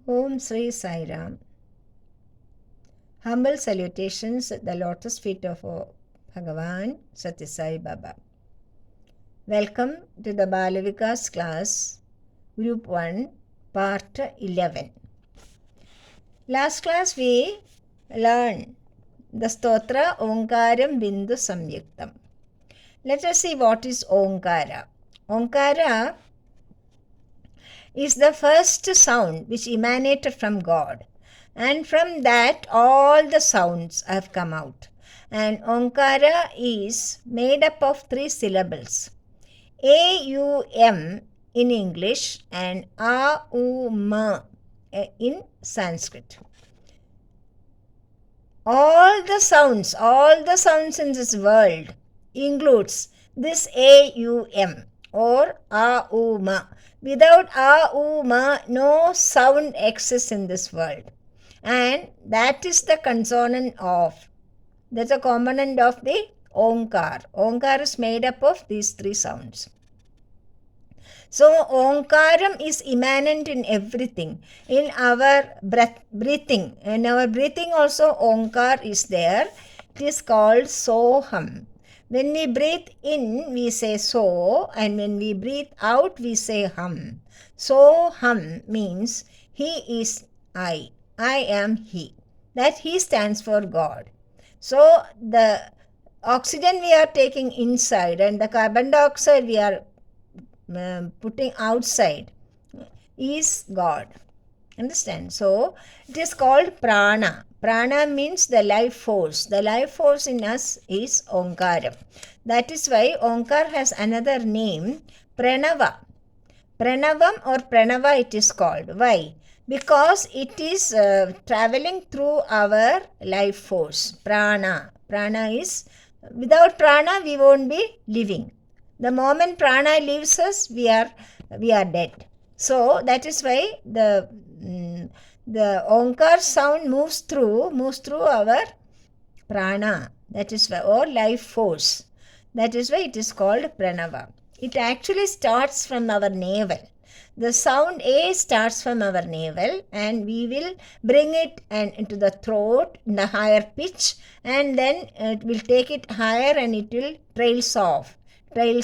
Om Sri Sai Ram. Humble salutations at the lotus feet of Bhagavan Sathya Sai Baba. Welcome to the Balvikas class, Group 1, Part 11. Last class we learned the Stotra Omkaram Bindu Samyuktam. Let us see what is Omkara. Omkara is the first sound which emanated from God, and from that all the sounds have come out. And Omkara is made up of 3 syllables, A-U-M in English and A-U-M in Sanskrit. All the sounds in this world includes this A-U-M or A-U-M. Without A-U-M, no sound exists in this world. And that is the component of the Omkar. Omkar is made up of these 3 sounds. So, Omkaram is immanent in everything. In our breathing. In our breathing also Omkar is there. It is called Soham. When we breathe in, we say so, and when we breathe out, we say hum. So hum means he is I am he. That he stands for God. So the oxygen we are taking inside and the carbon dioxide we are putting outside is God. Understand? So it is called prana. Prana means the life force. The life force in us is Omkaram. That is why Omkar has another name, Pranava. Pranavam or Pranava it is called. Why? Because it is traveling through our life force. Prana. Prana is, without prana we won't be living. The moment prana leaves us, we are dead. So that is why the Omkar sound moves through our prana. That is why, or life force. That is why it is called Pranava. It actually starts from our navel. The sound A starts from our navel, and we will bring it into the throat in the higher pitch, and then it will take it higher and it will trails off. We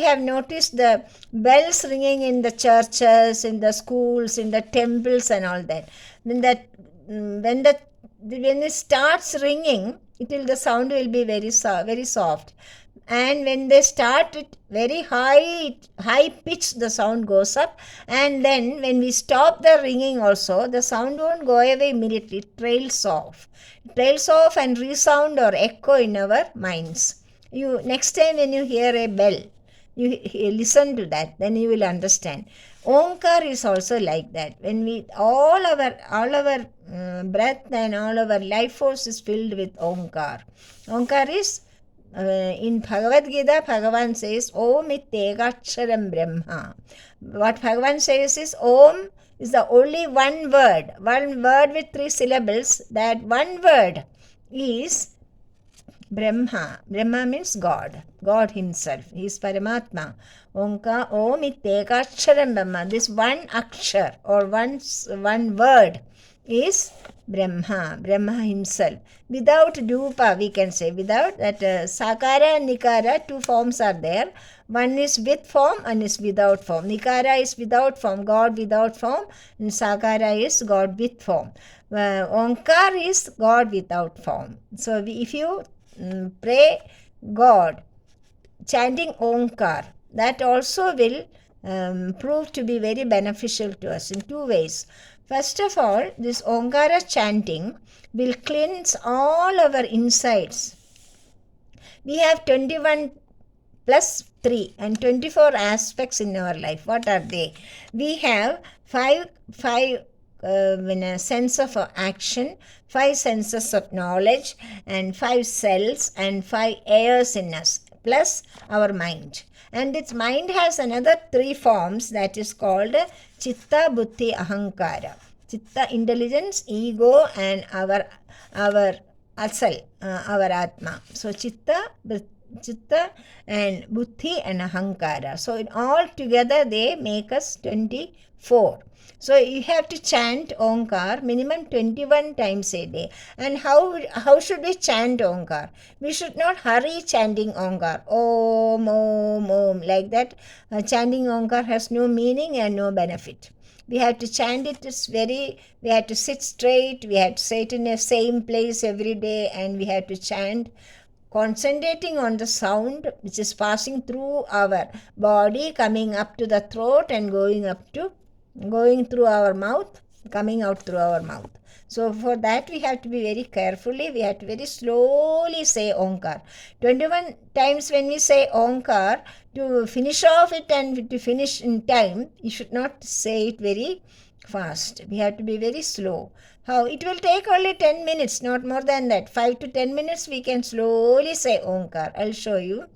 have noticed the bells ringing in the churches, in the schools, in the temples and all that. When it starts ringing, the sound will be very soft. And when they start it very high pitch, the sound goes up. And then when we stop the ringing also, the sound won't go away immediately. It trails off and resound or echo in our minds. Next time when you hear a bell, you listen to that, then you will understand. Omkar is also like that. When we all our breath and all our life force is filled with Omkar. Omkar is in Bhagavad Gita, Bhagavan says, Om Ittegaksharam Brahma. What Bhagavan says is, Om is the only one word with 3 syllables. That one word is Brahma. Brahma means God himself. He is Paramatma. Om Ittegaksharam Brahma. This one akshar or one word is Brahma himself. Without dupa, we can say, without that sakara and nikara, 2 forms are there. One is with form, one is without form. Nikara is without form, God without form, and sakara is God with form. Omkar is God without form. So if you pray God chanting Omkar, that also will prove to be very beneficial to us in 2 ways. First of all, this Omkara chanting will cleanse all our insides. We have 21 plus 3 and 24 aspects in our life. What are they? We have 5 sense of action, 5 senses of knowledge, and 5 cells and 5 airs in us, plus our mind. And its mind has another 3 forms, that is called Chitta, Buddhi, Ahankara. Chitta, intelligence, ego, and our asal, our Atma. So Chitta, Chitta and Buddhi and Ahankara. So in all together they make us 24. So you have to chant Omkar minimum 21 times a day. And how should we chant Omkar? We should not hurry chanting Omkar. Om, Om, Om. Like that, chanting Omkar has no meaning and no benefit. We have to chant it. We have to sit straight. We have to sit in the same place every day, and we have to chant, concentrating on the sound which is passing through our body, coming up to the throat and going through our mouth, coming out through our mouth. So for that we have to be very carefully, we have to very slowly say Omkar. 21 times when we say Omkar, to finish off it and to finish in time, you should not say it very fast. We have to be very slow. How? It will take only 10 minutes, not more than that. 5 to 10 minutes we can slowly say Omkar. I'll show you.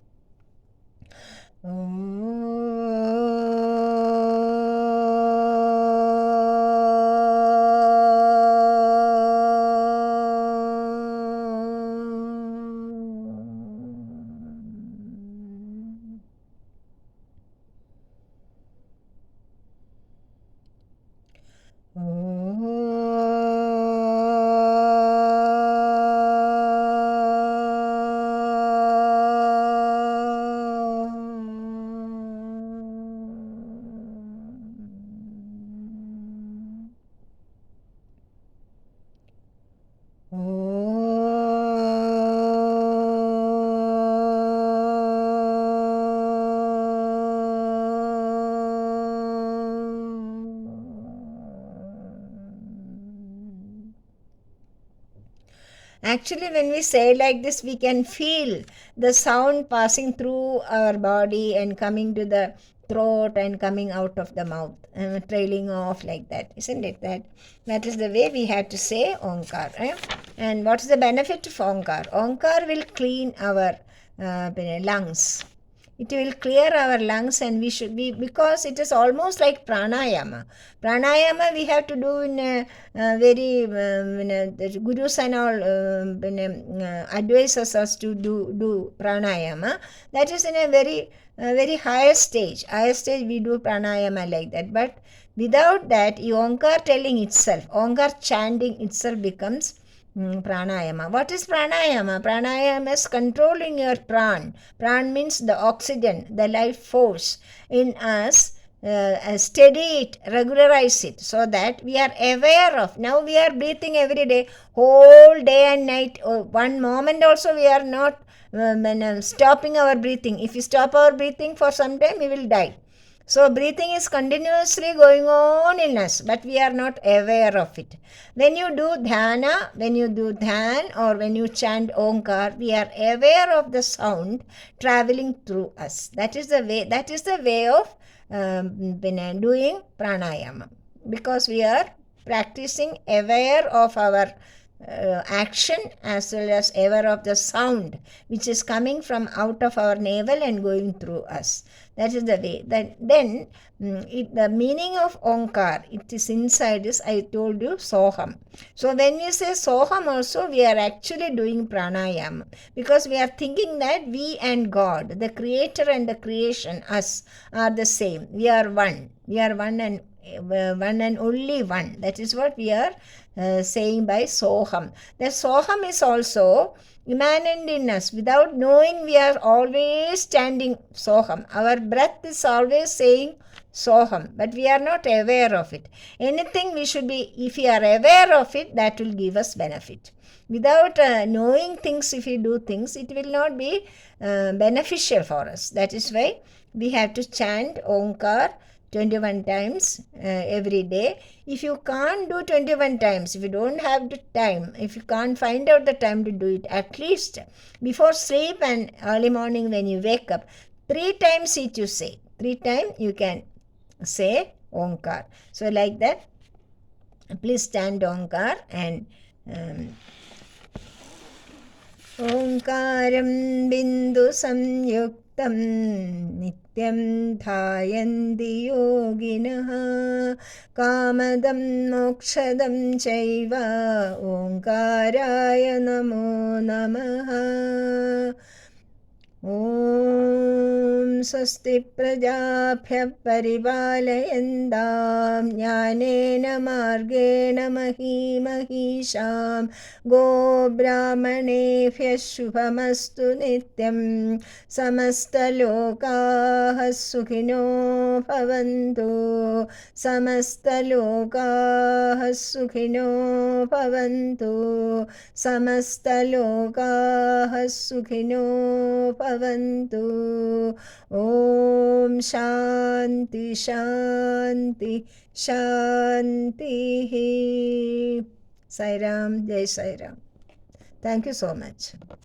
Actually, when we say like this, we can feel the sound passing through our body and coming to the throat and coming out of the mouth, trailing off like that, isn't it? That is the way we have to say Omkar. And what is the benefit of Omkar? Omkar will clean our lungs. It will clear our lungs, and we should be, because it is almost like pranayama. Pranayama we have to do in a very, the gurus and all advises us to do pranayama. That is in a very higher stage. Higher stage we do pranayama like that. But without that, Omkar telling itself, Omkar chanting itself becomes pranayama. What is pranayama? Pranayama is controlling your pran. Pran means the oxygen, the life force in us. Steady it, regularize it, so that we are aware of. Now we are breathing every day, whole day and night. One moment also we are not stopping our breathing. If we stop our breathing for some time, we will die. So breathing is continuously going on in us, but we are not aware of it. When you do dhyan, or when you chant Omkar, we are aware of the sound traveling through us. That is the way of doing pranayama, because we are practicing aware of our action as well as aware of the sound which is coming from out of our navel and going through us. That is the way. Then the meaning of Omkar, it is inside is, I told you, Soham. So when we say Soham also, we are actually doing pranayama, because we are thinking that we and God, the creator and the creation, us, are the same. We are one. We are one and only one. That is what we are saying by Soham. The Soham is also immanent in us. Without knowing, we are always standing Soham. Our breath is always saying Soham, but we are not aware of it. Anything we should be, if we are aware of it, that will give us benefit. Without knowing things, if we do things, it will not be beneficial for us. That is why we have to chant Omkar 21 times every day. If you can't do 21 times, if you don't have the time, if you can't find out the time to do it, at least before sleep and early morning when you wake up, 3 times each you say. 3 times you can say Omkar. So like that, please chant Omkar. And Omkaram bindu samyuktam nityam dhayanti yoginah kamadam mokshadam chaiva Omkaraya namo namaha. ॐ स्वस्ति प्रजाभ्यः परिपालयन्तां न्यायेन मार्गेण महीमहीषां गोब्राह्मणेभ्यः शुभमस्तु नित्यं समस्तलोकाः सुखिनो भवन्तु समस्तलोकाः सुखिनो भवन्तु समस्तलोकाः सुखिनो भवन्तु ॐ शान्ति शान्ति शान्तिः Sai Ram, Jai Sai Ram. Thank you so much.